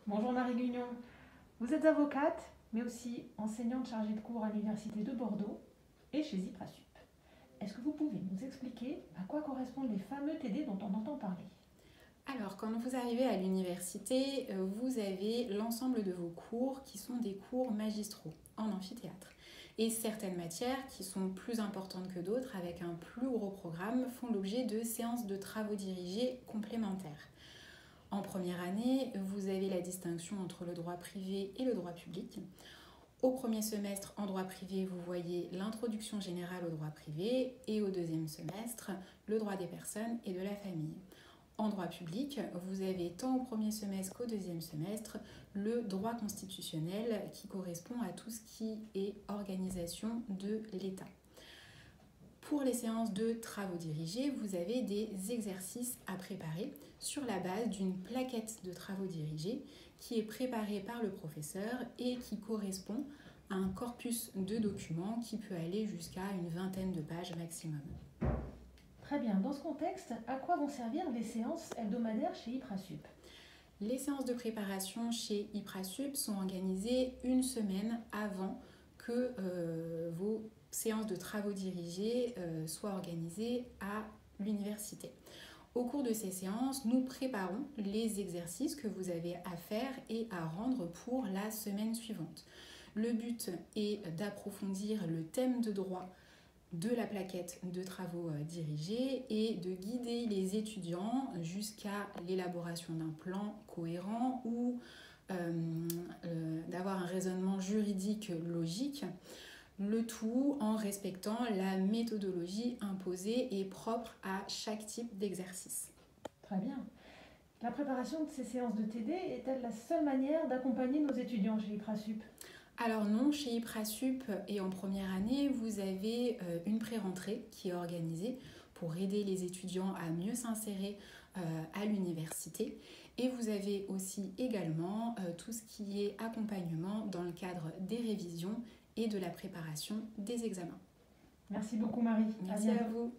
Bonjour Marie Gugnon. Vous êtes avocate, mais aussi enseignante chargée de cours à l'Université de Bordeaux et chez Iprasup. Est-ce que vous pouvez nous expliquer à quoi correspondent les fameux TD dont on entend parler? Alors, quand vous arrivez à l'université, vous avez l'ensemble de vos cours qui sont des cours magistraux en amphithéâtre. Et certaines matières qui sont plus importantes que d'autres, avec un plus gros programme, font l'objet de séances de travaux dirigés complémentaires. En première année, vous avez la distinction entre le droit privé et le droit public. Au premier semestre, en droit privé, vous voyez l'introduction générale au droit privé et au deuxième semestre, le droit des personnes et de la famille. En droit public, vous avez tant au premier semestre qu'au deuxième semestre le droit constitutionnel qui correspond à tout ce qui est organisation de l'État. Pour les séances de travaux dirigés, vous avez des exercices à préparer sur la base d'une plaquette de travaux dirigés qui est préparée par le professeur et qui correspond à un corpus de documents qui peut aller jusqu'à une vingtaine de pages maximum. Très bien. Dans ce contexte, à quoi vont servir les séances hebdomadaires chez Iprasup? Les séances de préparation chez Iprasup sont organisées une semaine avant que vos séances de travaux dirigés soient organisées à l'université. Au cours de ces séances, nous préparons les exercices que vous avez à faire et à rendre pour la semaine suivante. Le but est d'approfondir le thème de droit de la plaquette de travaux dirigés et de guider les étudiants jusqu'à l'élaboration d'un plan cohérent ou d'avoir un raisonnement juridique logique, le tout en respectant la méthodologie imposée et propre à chaque type d'exercice. Très bien. La préparation de ces séances de TD est-elle la seule manière d'accompagner nos étudiants chez Iprasup? Alors non, chez Iprasup et en première année, vous avez une pré-rentrée qui est organisée pour aider les étudiants à mieux s'insérer à l'université. Et vous avez aussi également tout ce qui est accompagnement dans le cadre des révisions et de la préparation des examens. Merci beaucoup Marie. À Merci à bientôt. vous.